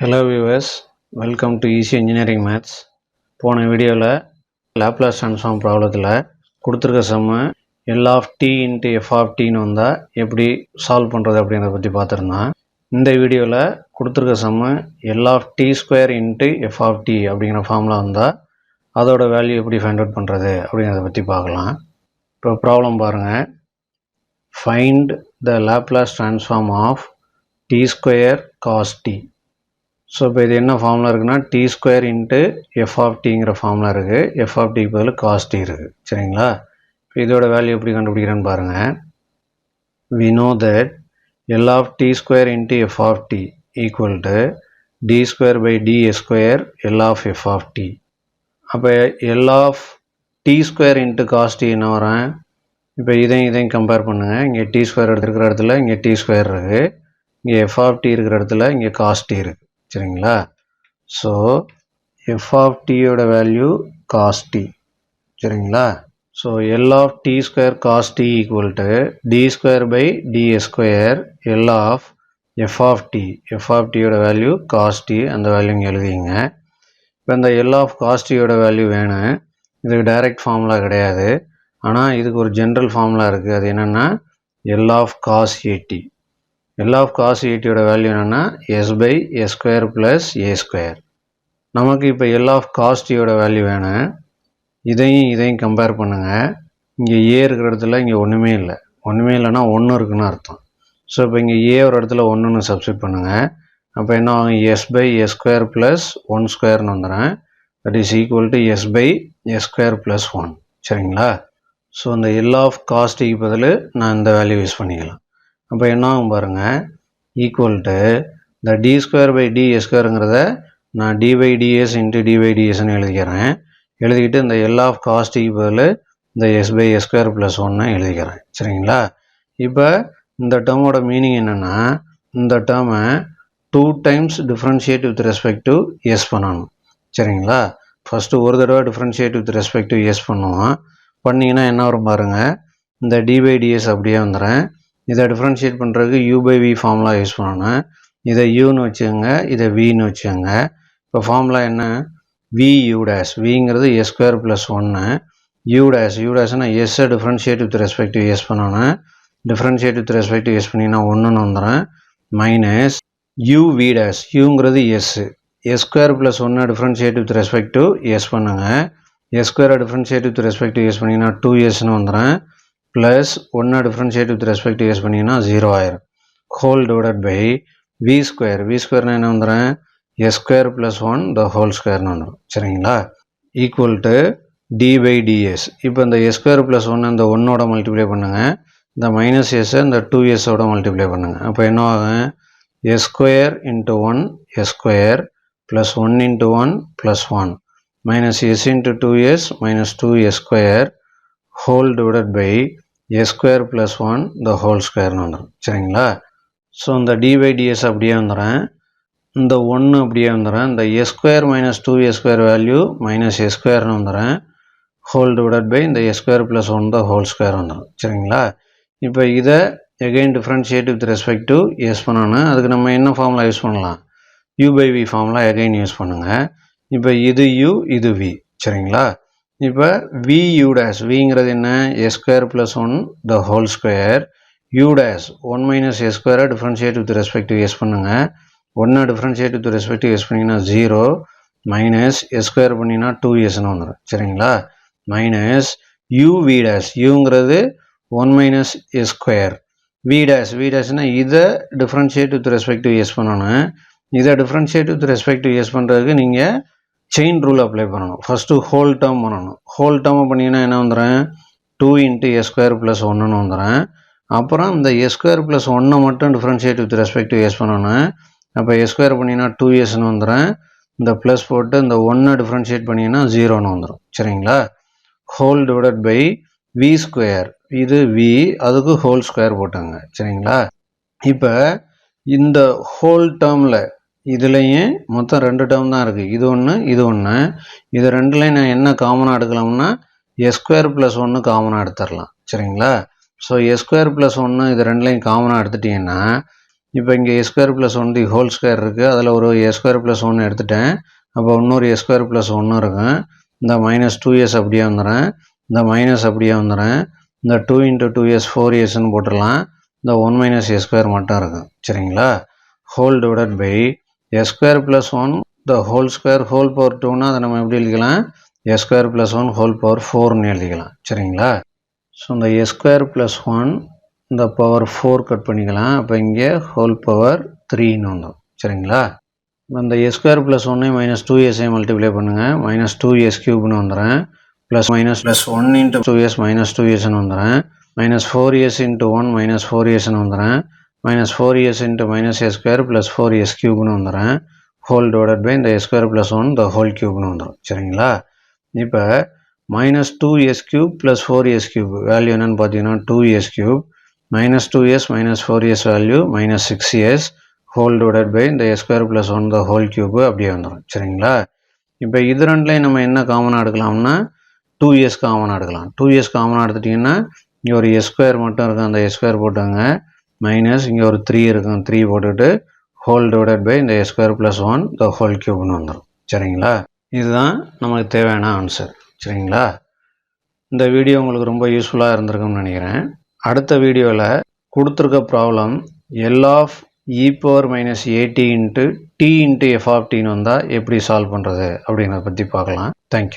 Hello viewers, welcome to Easy Engineering Maths. போன வீடியோவில் Laplace Transform ப்ராப்ளத்தில் கொடுத்துருக்க சம்மு L of t into f of tன்னு வந்தால் எப்படி சால்வ் பண்ணுறது அப்படிங்கிறத பற்றி பார்த்துருந்தோம். இந்த வீடியோவில் கொடுத்துருக்க சம்மு L of t square into f of t அப்படிங்கிற ஃபார்முலா வந்தால் அதோட வேல்யூ எப்படி ஃபைண்ட் அவுட் பண்ணுறது அப்படிங்கிறத பற்றி பார்க்கலாம். இப்போ ப்ராப்ளம் பாருங்கள். Find the Laplace transform of t square cos t. So இப்போ இது என்ன ஃபார்முலா இருக்குன்னா T square into F of டிங்கிற ஃபார்முலா இருக்குது. எஃப் ஆஃப் டிக்கு பதில் காஸ் டி இருக்குது. சரிங்களா? இப்போ இதோட வேல்யூ எப்படி கண்டுபிடிக்கிறேன்னு பாருங்கள். We know that L of T square into F of T equal to T square by T square L of F of T. அப்போ L of T square into cos T என்ன வரேன்? இப்போ இதையும் compare பண்ணுங்கள். இங்கே D square இருக்கிற இடத்துல இங்கே டி ஸ்கொயர் இருக்குது. இங்கே எஃப் ஆஃப் டி இருக்கிற இடத்துல இங்கே காஸ் டி இருக்குது. சரிங்களா? ஸோ எஃப் ஆஃப் டியோட வேல்யூ காஸ் டி. சரிங்களா? So L of T square cos T equal to T square by T square L of F of T. F of டியோட value cos T, அந்த value இங்கே எழுதிங்க. இப்போ இந்த L of cos டியோட value வேணும். இதுக்கு டைரக்ட் ஃபார்முலா கிடையாது, ஆனால் இதுக்கு ஒரு ஜென்ரல் ஃபார்முலா இருக்குது. அது என்னென்னா L of cos at. L of cos ஏடியோட வேல்யூ என்னென்னா S by S square plus A square. நமக்கு இப்போ எல் ஆஃப் காஸ் டியோட வேல்யூ வேணும். இதையும் கம்பேர் பண்ணுங்கள். இங்கே ஏ இருக்கிற இடத்துல இங்கே ஒன்றுமே இல்லைன்னா ஒன்று இருக்குன்னு அர்த்தம். ஸோ இப்போ இங்கே ஏ ஒரு இடத்துல ஒன்றுன்னு சப்ஸ்டிட் பண்ணுங்கள். அப்போ என்ன ஆகும்? S by S square plus one ஸ்கொயர்னு வந்துடுறேன். That is equal to S by S square plus one. சரிங்களா? ஸோ இந்த எல் ஆஃப் காஸ் டிக்கு பதில் நான் இந்த வேல்யூ யூஸ் பண்ணிக்கலாம். அப்போ என்ன ஆகும் பாருங்கள், ஈக்குவல் டு இந்த டி ஸ்கொயர் பை டி ஸ்கொயருங்கிறத நான் D by DS into D by டிஎஸ்ன்னு எழுதிக்கிறேன். எழுதிக்கிட்டு இந்த எல் ஆஃப் காஸ் டிக்கு பதில் இந்த S by S square plus ஒன்று எழுதிக்கிறேன். சரிங்களா? இப்போ இந்த டேர்மோட மீனிங் என்னென்னா, இந்த டேர்மை 2 times differentiate with respect to S பண்ணணும். சரிங்களா? ஃபஸ்ட்டு ஒரு தடவை differentiate with respect to S பண்ணுவோம். பண்ணிங்கன்னா என்ன வரும் பாருங்கள், இந்த டி பை டிஎஸ் அப்படியே வந்துடுறேன். இதை டிஃப்ரென்ஷியேட் பண்ணுறதுக்கு U by we formula use பண்ணணும். இதை யூன்னு வச்சுக்கோங்க, இதை வின்னு வச்சுக்கோங்க. இப்போ ஃபார்முலா என்ன? V u dash. விங்கிறது எஸ் ஸ்கொயர் ப்ளஸ் ஒன்று. யூ டேஷ்னா எஸ்ஸை differentiate with respect to S பண்ணணும். Differentiate with respect to s பண்ணிங்கன்னா ஒன்றுன்னு வந்துடும். Minus u v dash. யூங்கிறது எஸ். எஸ் ஸ்கொயர் ப்ளஸ் ஒன்று differentiate with respect to s பண்ணுங்கள். எஸ் ஸ்கொயரை differentiate with respect to s பண்ணிங்கன்னா 2எஸ்ன்னு வந்துடும். ப்ளஸ் ஒன்று differentiate with respect to s பண்ணிங்கன்னா 0 ஆயிரும். Whole divided by V square. We ஸ்கொயர்னா என்ன வந்துடும்? S square plus one the whole ஸ்கொயர்னு வந்துடும். சரிங்களா? Equal to D by DS. இப்போ இந்த எஸ் ஸ்கொயர் ப்ளஸ் ஒன்று இந்த ஒன்னோட மல்டிப்ளை பண்ணுங்கள். இந்த மைனஸ் எஸ்ஸை இந்த 2எஸ்ஸோட மல்டிப்ளை பண்ணுங்கள். அப்போ என்ன ஆகும்? S square into one s square plus one into one plus one minus s into 2எஸ் மைனஸ் 2எஸ் square whole divided by S square plus one the whole ஸ்கொயர்னு வந்துடும். சரிங்களா? ஸோ இந்த டி பை டிஎஸ் அப்படியே வந்துடுறேன். இந்த ஒன்று அப்படியே வந்துடுறேன். இந்த எஸ் ஸ்கொயர் மைனஸ் 2எஸ் ஸ்கொயர் வேல்யூ மைனஸ் எஸ் ஸ்கொயர்னு வந்துடுறேன். ஹோல் டிவைடட் பை இந்த s square plus one the whole square வந்துடும். சரிங்களா? இப்போ இதை again differentiate with respect to S பண்ணணும். அதுக்கு நம்ம என்ன ஃபார்முலா யூஸ் பண்ணலாம்? U by we formula again use பண்ணுங்கள். இப்போ இது யூ, இது வி. சரிங்களா? இப்போ வி யூ டேஷ். விங்கிறது என்ன? S square plus one the whole square. U dash 1 minus s ஸ்கொயரை differentiate with respect to s பண்ணுங்கள். ஒன்று differentiate with respect to s பண்ணிங்கன்னா 0 மைனஸ் எஸ் ஸ்கொயர் பண்ணிங்கன்னா 2எஸ்ன்னு வந்துடும். சரிங்களா? Minus u v dash. யூங்கிறது 1 மைனஸ் எஸ் ஸ்கொயர். வி டேஷ்னா இதை differentiate with respect to S பண்ணணும். இதை differentiate with respect to s பண்ணுறதுக்கு நீங்கள் செயின் ரூல் அப்ளை பண்ணணும். ஃபஸ்ட்டு ஹோல் டேர்ம் பண்ணணும். ஹோல் டேர்மை பண்ணிங்கன்னா என்ன வந்துடும்? 2 இன்ட்டு எஸ் ஸ்கொயர் ப்ளஸ் ஒன்றுன்னு வந்துடும். அப்புறம் இந்த எஸ் ஸ்கொயர் ப்ளஸ் ஒன்றை மட்டும் differentiate with respect to S பண்ணணும். அப்போ எஸ் ஸ்கொயர் பண்ணிங்கன்னா 2எஸ்ன்னு வந்துடும். இந்த ப்ளஸ் போட்டு இந்த ஒன்றை டிஃப்ரென்ஷியேட் பண்ணிங்கன்னா 0ன்னு வந்துடும். சரிங்களா? Whole divided by we square. இது வி, அதுக்கு ஹோல் ஸ்கொயர் போட்டாங்க. சரிங்களா? இப்போ இந்த ஹோல் டேர்மில் இதுலேயும் மொத்தம் 2 டேர்ம் தான் இருக்குது. இது ஒன்று, இது ஒன்று. இது ரெண்டுலேயும் நான் என்ன காமனாக எடுக்கலாம்னா எஸ் ஸ்கொயர் ப்ளஸ் ஒன்று காமனாக எடுத்துடலாம். சரிங்களா? ஸோ எஸ் ஸ்கொயர் ப்ளஸ் ஒன்று இது ரெண்டுலேயும் காமனாக எடுத்துட்டிங்கன்னா இப்போ இங்கே a square plus one the whole square இருக்குது, அதில் ஒரு a ஸ்கொயர் ப்ளஸ் ஒன்று எடுத்துட்டேன். அப்போ இன்னொரு a ஸ்கொயர் ப்ளஸ் ஒன்று இருக்கும். இந்த மைனஸ் 2s அப்படியே வந்துடும், இந்த மைனஸ் அப்படியே வந்துடும். இந்த 2 × 2s 4sன்னு போட்டுடலாம். இந்த 1 மைனஸ் a ஸ்கொயர் மட்டும் இருக்கும். சரிங்களா? Whole divided by a square plus one the whole square whole power 2னா அதை நம்ம எப்படி எழுதிக்கலாம்? a square plus one whole power 4ன்னு எழுதிக்கலாம். சரிங்களா? ஸோ இந்த a ஸ்கொயர் ப்ளஸ் ஒன் இந்த பவர் 4 கட் பண்ணிக்கலாம். அப்போ இங்கே ஹோல் பவர் 3ன்னு வந்துடும். சரிங்களா? இந்த a ஸ்கொயர் ப்ளஸ் ஒன்று மைனஸ் 2s மல்டிப்ளை பண்ணுங்கள். மைனஸ் 2s க்யூப்னு வந்துடும். ப்ளஸ் ப்ளஸ் 1 × 2s மைனஸ் 2sன்னு வந்துடும். மைனஸ் 4s × 1 மைனஸ் 4sன்னு வந்துடும். Minus 4s × minus a square plus 4s க்யூப்னு வந்துடும். ஹோல் டிவைடட் பை இந்த a square plus one the whole க்யூப்னு வந்துடும். சரிங்களா? இப்போ minus 2s cube plus 4s cube value என்னென்னு பார்த்தீங்கன்னா 2s cube minus 2s minus 4s value minus 6s whole divided by இந்த a square plus one the whole cube அப்படியே வந்துடும். சரிங்களா? இப்போ இது ரெண்டுலேயும் நம்ம என்ன காமனாக எடுக்கலாம்னா 2s காமனாக எடுக்கலாம். 2s காமனாக எடுத்துட்டிங்கன்னா இங்கே ஒரு a ஸ்கொயர் மட்டும் இருக்கும், அந்த a ஸ்கொயர் போட்டுங்க. மைனஸ் இங்கே ஒரு 3 இருக்கும், 3 போட்டுட்டு ஹோல் டிவைடட் பை இந்த a square plus one the whole க்யூப்னு வந்துடும். சரிங்களா? இதுதான் நமக்கு தேவையான ஆன்சர். சரிங்களா? இந்த வீடியோ உங்களுக்கு ரொம்ப யூஸ்ஃபுல்லாக இருந்திருக்கும்னு நினைக்கிறேன். அடுத்த வீடியோவில் கொடுத்துருக்க problem L of e power minus at × t × f of tன்னு வந்தால் எப்படி சால்வ் பண்ணுறது அப்படிங்கிறத பற்றி பார்க்கலாம். தேங்க்யூ.